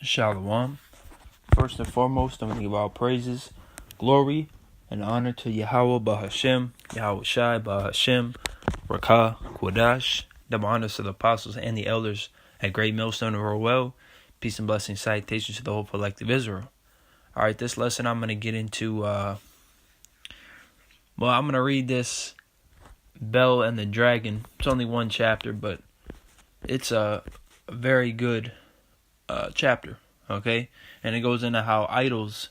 Shalom. First and foremost, I'm going to give all praises, glory, and honor to Yahawah Bahashem, Yahweh Shai Bahashem, Rakah, Quadash, double honors to the apostles and the elders at Great Millstone of Roel. Peace and blessing, salutations to the whole collective Israel. All right, this lesson I'm going to get into, I'm going to read this Bel and the Dragon. It's only one chapter, but it's a very good chapter, okay? And it goes into how idols,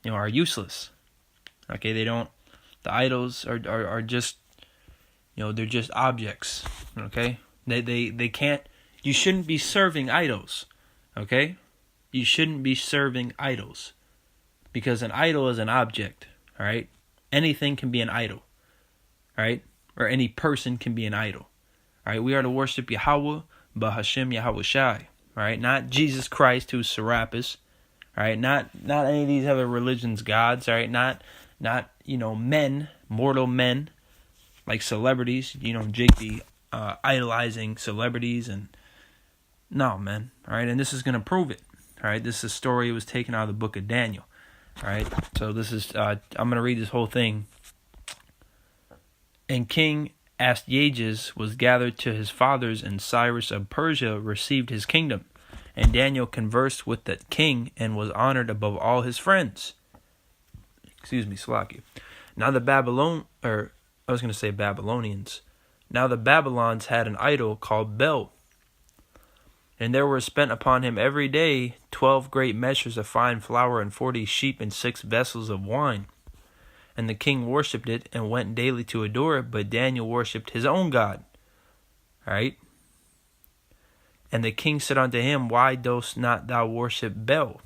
are useless. Okay, the idols are just, they're just objects, okay? They can't, you shouldn't be serving idols, okay? You shouldn't be serving idols, because an idol is an object, all right? Anything can be an idol, all right? Or any person can be an idol, all right? We are to worship Yahawah, Bahashem, Yahweh Shai, all right? Not Jesus Christ, who's Serapis, all right? Not any of these other religions' gods, all right? Not men, mortal men, like celebrities, Jake be idolizing celebrities, and no, man, all right? And this is going to prove it, all right? This is a story that was taken out of the book of Daniel, all right? So this is, I'm going to read this whole thing. And King Astyages was gathered to his fathers, and Cyrus of Persia received his kingdom. And Daniel conversed with the king and was honored above all his friends. Slaki. Now the Babylonians. Now the Babylons had an idol called Bel. And there were spent upon him every day 12 great measures of fine flour, and 40 sheep, and 6 vessels of wine. And the king worshipped it, and went daily to adore it, but Daniel worshipped his own God. All right? And the king said unto him, Why dost not thou worship Bel?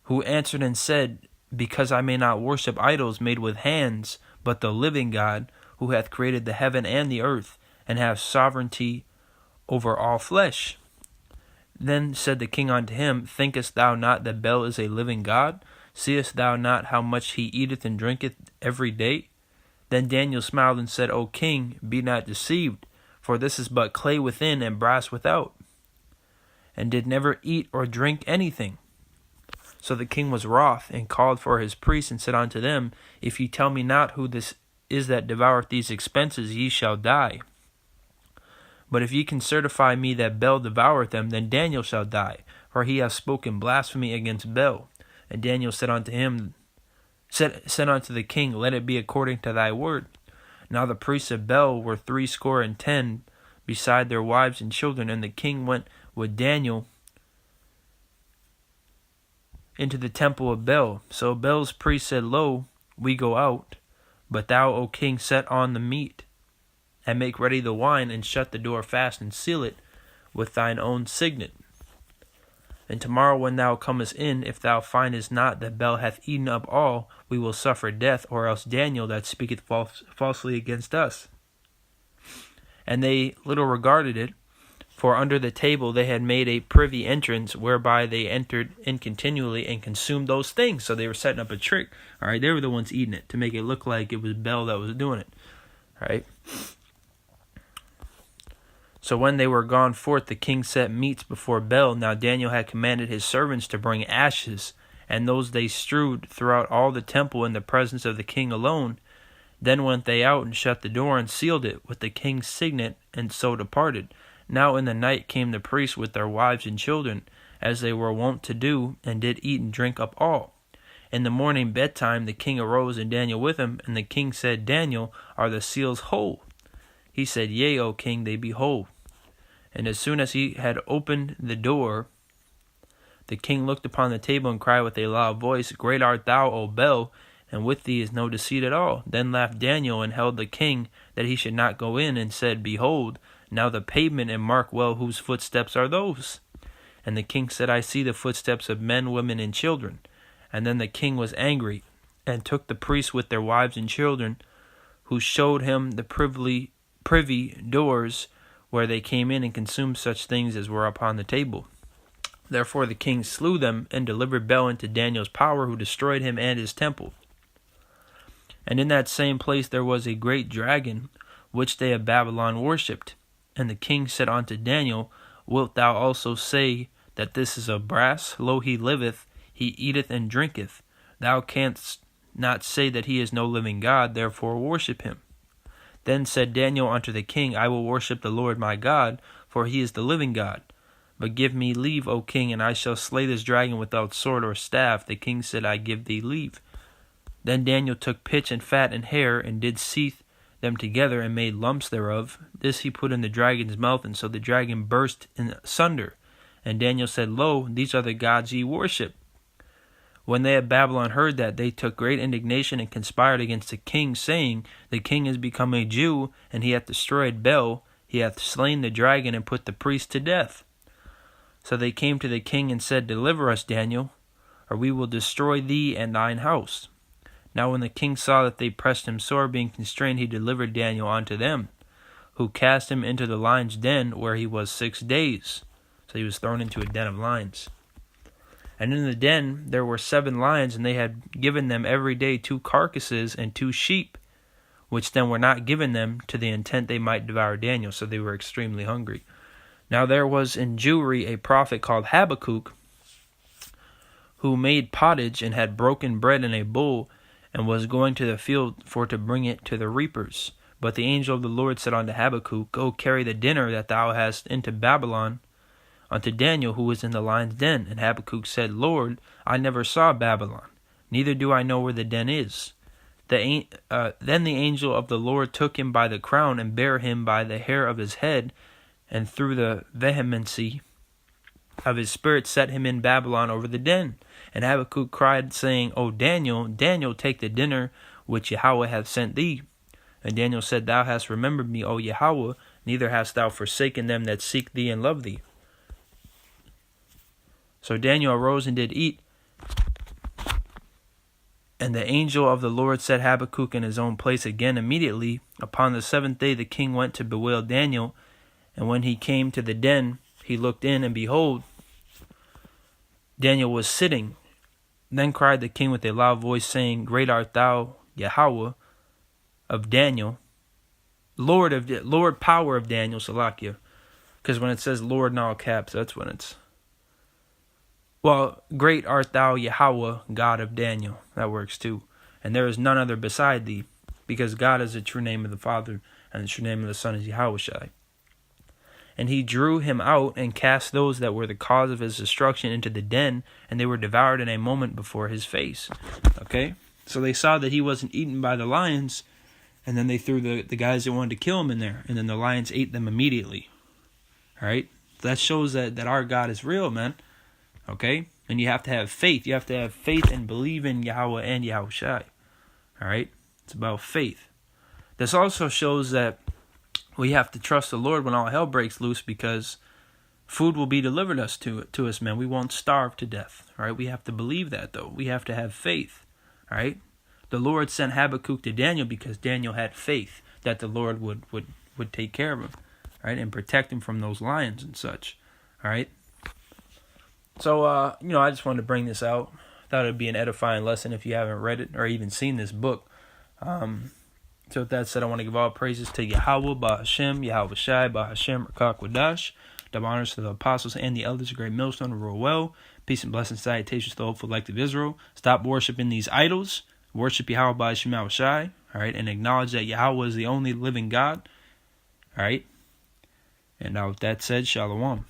Who answered and said, Because I may not worship idols made with hands, but the living God, who hath created the heaven and the earth, and hath sovereignty over all flesh. Then said the king unto him, Thinkest thou not that Bel is a living God? Seest thou not how much he eateth and drinketh every day? Then Daniel smiled and said, O king, be not deceived, for this is but clay within and brass without, and did never eat or drink anything. So the king was wroth, and called for his priests, and said unto them, If ye tell me not who this is that devoureth these expenses, ye shall die. But if ye can certify me that Bel devoureth them, then Daniel shall die, for he hath spoken blasphemy against Bel. And Daniel said unto the king, Let it be according to thy word. Now the priests of Bel were 70, beside their wives and children. And the king went with Daniel into the temple of Bel. So Bel's priest said, Lo, we go out. But thou, O king, set on the meat, and make ready the wine, and shut the door fast, and seal it with thine own signet. And tomorrow when thou comest in, if thou findest not that Bel hath eaten up all, we will suffer death, or else Daniel that speaketh falsely against us. And they little regarded it, for under the table they had made a privy entrance, whereby they entered in continually and consumed those things. So they were setting up a trick. All right, they were the ones eating it to make it look like it was Bel that was doing it. All right. So when they were gone forth, the king set meats before Bel. Now Daniel had commanded his servants to bring ashes, and those they strewed throughout all the temple in the presence of the king alone. Then went they out and shut the door and sealed it with the king's signet, and so departed. Now in the night came the priests with their wives and children, as they were wont to do, and did eat and drink up all. In the morning bedtime the king arose, and Daniel with him. And the king said, Daniel, are the seals whole? He said, Yea, O king, they be whole. And as soon as he had opened the door, the king looked upon the table and cried with a loud voice, Great art thou, O Bel, and with thee is no deceit at all. Then laughed Daniel, and held the king that he should not go in, and said, Behold, now the pavement, and mark well whose footsteps are those. And the king said, I see the footsteps of men, women, and children. And then the king was angry, and took the priests with their wives and children, who showed him the privy doors, where they came in and consumed such things as were upon the table. Therefore the king slew them, and delivered Bel into Daniel's power, who destroyed him and his temple. And in that same place there was a great dragon, which they of Babylon worshipped. And the king said unto Daniel, Wilt thou also say that this is of brass? Lo, he liveth, he eateth and drinketh. Thou canst not say that he is no living God, therefore worship him. Then said Daniel unto the king, I will worship the Lord my God, for he is the living God. But give me leave, O king, and I shall slay this dragon without sword or staff. The king said, I give thee leave. Then Daniel took pitch and fat and hair, and did seethe them together, and made lumps thereof. This he put in the dragon's mouth, and so the dragon burst in sunder. And Daniel said, Lo, these are the gods ye worship. When they at Babylon heard that, they took great indignation and conspired against the king, saying, The king is become a Jew, and he hath destroyed Bel. He hath slain the dragon, and put the priest to death. So they came to the king and said, Deliver us, Daniel, or we will destroy thee and thine house. Now when the king saw that they pressed him sore, being constrained, he delivered Daniel unto them, who cast him into the lions' den, where he was 6 days. So he was thrown into a den of lions. And in the den there were 7 lions, and they had given them every day 2 carcasses and 2 sheep, which then were not given them, to the intent they might devour Daniel. So they were extremely hungry. Now there was in Jewry a prophet called Habakkuk, who made pottage, and had broken bread in a bowl, and was going to the field for to bring it to the reapers. But the angel of the Lord said unto Habakkuk, Go carry the dinner that thou hast into Babylon, unto Daniel, who is in the lion's den. And Habakkuk said, Lord, I never saw Babylon, neither do I know where the den is. Then the angel of the Lord took him by the crown, and bare him by the hair of his head, and through the vehemency of his spirit set him in Babylon over the den. And Habakkuk cried, saying, O Daniel, Daniel, take the dinner which Yahawah hath sent thee. And Daniel said, Thou hast remembered me, O Yahawah, neither hast thou forsaken them that seek thee and love thee. So Daniel arose and did eat. And the angel of the Lord set Habakkuk in his own place again immediately. Upon the 7th day the king went to bewail Daniel. And when he came to the den, he looked in, and behold, Daniel was sitting. Then cried the king with a loud voice, saying, Great art thou, Yahawah, of Daniel, Lord power of Daniel, Salakia. Because when it says Lord in all caps, that's when it's... Well, great art thou, Yahawah, God of Daniel. That works too. And there is none other beside thee, because God is the true name of the Father, and the true name of the Son is Yahawah. And he drew him out, and cast those that were the cause of his destruction into the den, and they were devoured in a moment before his face. Okay? So they saw that he wasn't eaten by the lions, and then they threw the guys that wanted to kill him in there, and then the lions ate them immediately. Alright? That shows that our God is real, man. Okay? And you have to have faith. You have to have faith and believe in Yahawah and Yahushai. Alright? It's about faith. This also shows that we have to trust the Lord when all hell breaks loose, because food will be delivered to us, man. We won't starve to death. All right? We have to believe that, though. We have to have faith. All right? The Lord sent Habakkuk to Daniel because Daniel had faith that the Lord would take care of him, right, and protect him from those lions and such. All right? So, I just wanted to bring this out. Thought it would be an edifying lesson if you haven't read it or even seen this book. So with that said, I want to give all praises to Yahawah, Bahashem, Yahweh Shai, Bahashem, Rakak Wadash. Double honors to the apostles and the elders, a great millstone to rule well. Peace and blessings, salutations to the hopeful elect of Israel. Stop worshiping these idols. Worship Yahweh, Bahashem, Yahweh Shai. All right, and acknowledge that Yahweh is the only living God. All right. And with that said, Shalom.